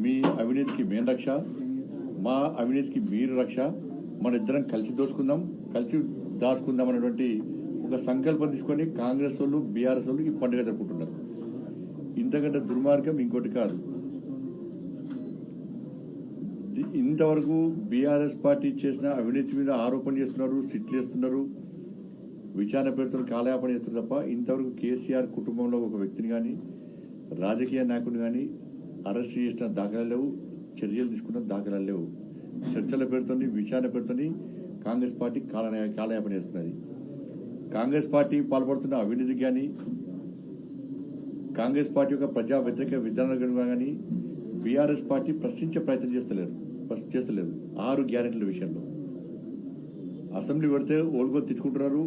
మీ అవినీతికి మేము రక్ష, మా అవినీతికి మీరు రక్ష, మన ఇద్దరం కలిసి దోచుకుందాం, కలిసి దాచుకుందాం అనేటువంటి ఒక సంకల్పం తీసుకొని కాంగ్రెస్ వాళ్ళు బీఆర్ఎస్ వాళ్ళు ఈ పండుగ జరుపుకుంటున్నారు. ఇంతకంటే దుర్మార్గం ఇంకోటి కాదు. ఇంతవరకు బీఆర్ఎస్ పార్టీ చేసిన అవినీతి మీద ఆరోపణలు చేస్తున్నారు, సిట్లు చేస్తున్నారు, విచారణ పేరుతో కాలయాపన చేస్తున్నారు తప్ప ఇంతవరకు కేసీఆర్ కుటుంబంలో ఒక వ్యక్తిని కానీ రాజకీయ నాయకుడిని కానీ అరెస్ట్ చేసిన దాఖలాలు లేవు, చర్యలు తీసుకున్న దాఖలాలు లేవు. చర్చల పేరుతో విచారణ పేరుతో కాంగ్రెస్ పార్టీ కాలయాపన చేస్తున్నది. కాంగ్రెస్ పార్టీ పాల్పడుతున్న అవినీతికి కానీ కాంగ్రెస్ పార్టీ యొక్క ప్రజా వ్యతిరేక విధానాలు కానీ బీఆర్ఎస్ పార్టీ ప్రశ్నించే ప్రయత్నం చేస్తలేదు. 6 గ్యారెంటీల విషయంలో అసెంబ్లీ పెడితే ఓల్గో తిట్టుకుంటున్నారు.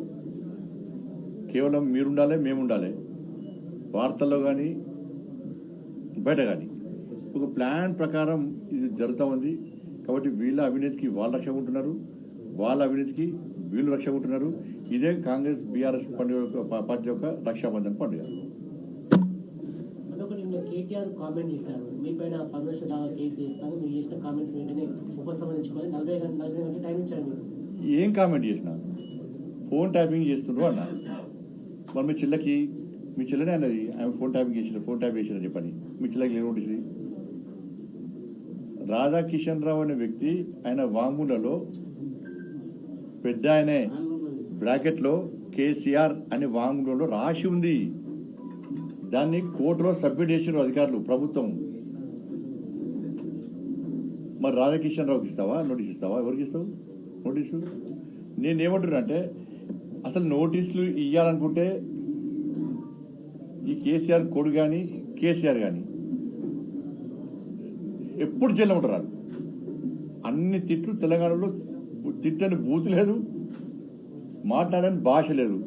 కేవలం మీరుండాలి, మేముండాలి, వార్తల్లో కానీ బయట కానీ ఒక ప్లాన్ ప్రకారం ఇది జరుగుతూ ఉంది. కాబట్టి వీళ్ళ అవినీతికి వాళ్ళు రక్ష ఉంటున్నారు, వాళ్ళ అవినీతికి వీళ్ళు రక్ష ఉంటున్నారు. ఇదే కాంగ్రెస్ బీఆర్ఎస్ పండుగ పార్టీ యొక్క రక్షాబంధన్ పండుగ. కేటీఆర్ కామెంట్ చేశారు, మీ పైన 10 లక్షల దాకా కేసు చేస్తాను, మీరు చేసిన కామెంట్స్ వెంటనే ఉపసంహరించుకోవాలి, 40 గంటల టైం ఇచ్చారు. మీరు ఏం కామెంట్ చేసినా ఫోన్ ట్యాపింగ్ చేస్తుండ్రు అన్న. మరి మీ చెల్లెనే అన్నది ఆమె ఫోన్ ట్యాపింగ్ చేసిన చెప్పని. మీ చెల్లెకి ఏమిటి? రాధాకిషన్ రావు అనే వ్యక్తి ఆయన వాంగ్మూలలో పెద్ద ఆయనే బ్రాకెట్ లో కేసీఆర్ అనే వాంగ్మూలంలో రాసి ఉంది. దాన్ని కోర్టులో సబ్మిట్ చేసిన అధికారులు, ప్రభుత్వం. మరి రాధాకిషన్ రావుకి ఇస్తావా నోటీస్ ఇస్తావా? ఎవరికి ఇస్తావు నోటీసు? నేనేమంటున్నా అంటే అసలు నోటీసులు ఇవ్వాలనుకుంటే ఈ కేసీఆర్ కొడుకు కానీ కేసీఆర్ కానీ ఎప్పుడు జైల్లో ఉంటారు. అన్ని తిట్లు తెలంగాణలో తిట్టని బూతు లేదు, మాట్లాడని భాష లేదు,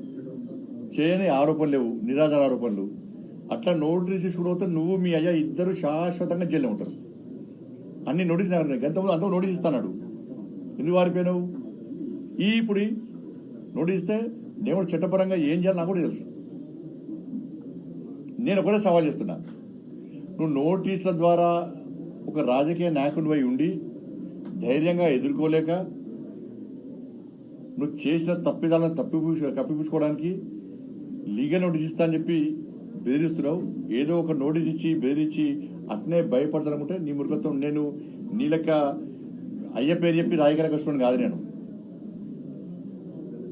చేయని ఆరోపణలు లేవు, నిరాధార ఆరోపణలు. అట్లా నోటీస్ తీసుకుని నువ్వు మీ అయ్యా ఇద్దరు శాశ్వతంగా జైల్లో ఉంటారు. అన్ని నోటీస్ గంతమంది అంత నోటీస్ ఇస్తాడు. ఎందుకు వారిపోయినావు? ఇప్పుడు నోటీస్ ఇస్తే నేను చట్టపరంగా ఏం చేయాలి నాకు కూడా తెలుసు. నేను ఒకటే సవాల్ చేస్తున్నా, నువ్వు నోటీసుల ద్వారా ఒక రాజకీయ నాయకుడిపై ఉండి ధైర్యంగా ఎదుర్కోలేక నువ్వు చేసిన తప్పిదాలను కప్పిపుచ్చుకోవడానికి లీగల్ నోటీస్ ఇస్తా అని చెప్పి బెదిరిస్తున్నావు. ఏదో ఒక నోటీస్ ఇచ్చి బెదిరించి అట్నే భయపడతానుకుంటే నీ మురుగత్వం. నేను నీ లెక్క అయ్య పేరు చెప్పి రాయగల కష్టం కాదు. నేను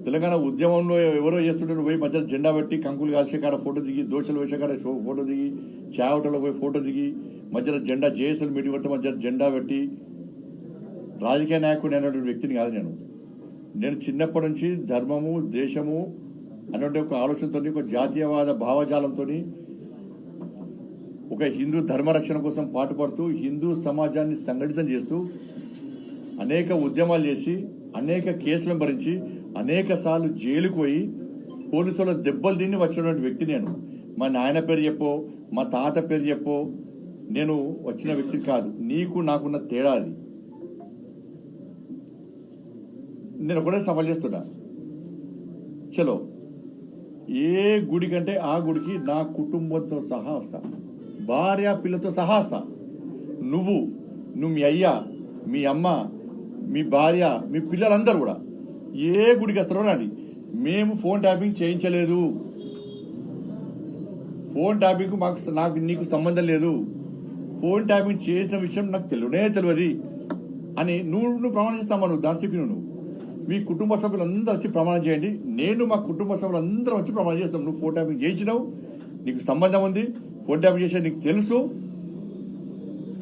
తెలంగాణ ఉద్యమంలో ఎవరో చేస్తుంటే పోయి మధ్య జెండా పెట్టి కంకులు కాల్చే కాడ ఫోటో దిగి, దోషలు వేసే కాడ ఫోటో దిగి, చావటలో పోయి ఫోటో దిగి, మధ్యలో జెండా జేఎస్ఎల్ మీటింగ్ పెట్టి మధ్య జెండా పెట్టి రాజకీయ నాయకుడు అనేటువంటి వ్యక్తిని కాదు. నేను చిన్నప్పటి నుంచి ధర్మము దేశము అనేటువంటి ఒక ఆలోచనతో, ఒక జాతీయవాద భావజాలంతో, ఒక హిందూ ధర్మరక్షణ కోసం పాటుపడుతూ హిందూ సమాజాన్ని సంఘటితం చేస్తూ అనేక ఉద్యమాలు చేసి అనేక కేసులను భరించి అనేక సార్లు జైలుకు పోయి పోలీసుల దెబ్బలు తిని వచ్చినటువంటి వ్యక్తి నేను. మా నాయన పేరు చెప్పో మా తాత పేరు చెప్పో నేను వచ్చిన వ్యక్తి కాదు. నీకు నాకున్న తేడా అది. నేను ఒకటే సవాల్ చేస్తున్నా, చలో ఏ గుడి కంటే ఆ గుడికి నా కుటుంబంతో సహా వస్తా, భార్య పిల్లతో సహా వస్తా. నువ్వు మీ అయ్యా, మీ అమ్మ, మీ భార్య, మీ పిల్లలందరూ కూడా ఏ గుడికి వస్తారో రండి. మేము ఫోన్ ట్యాపింగ్ చేయించలేదు, ఫోన్ ట్యాపింగ్ నాకు నీకు సంబంధం లేదు, ఫోన్ ట్యాపింగ్ చేసిన విషయం నాకు తెలియదు అని నువ్వు ప్రమాణం చేస్తామా? నువ్వు దాస్తికి నువ్వు మీ కుటుంబ సభ్యులందరూ వచ్చి ప్రమాణం చేయండి. నేను మా కుటుంబ సభ్యులందరూ వచ్చి ప్రమాణం చేస్తాం. నువ్వు ఫోన్ ట్యాపింగ్ చేయించినావు, నీకు సంబంధం ఉంది, ఫోన్ ట్యాపింగ్ చేసేది నీకు తెలుసు,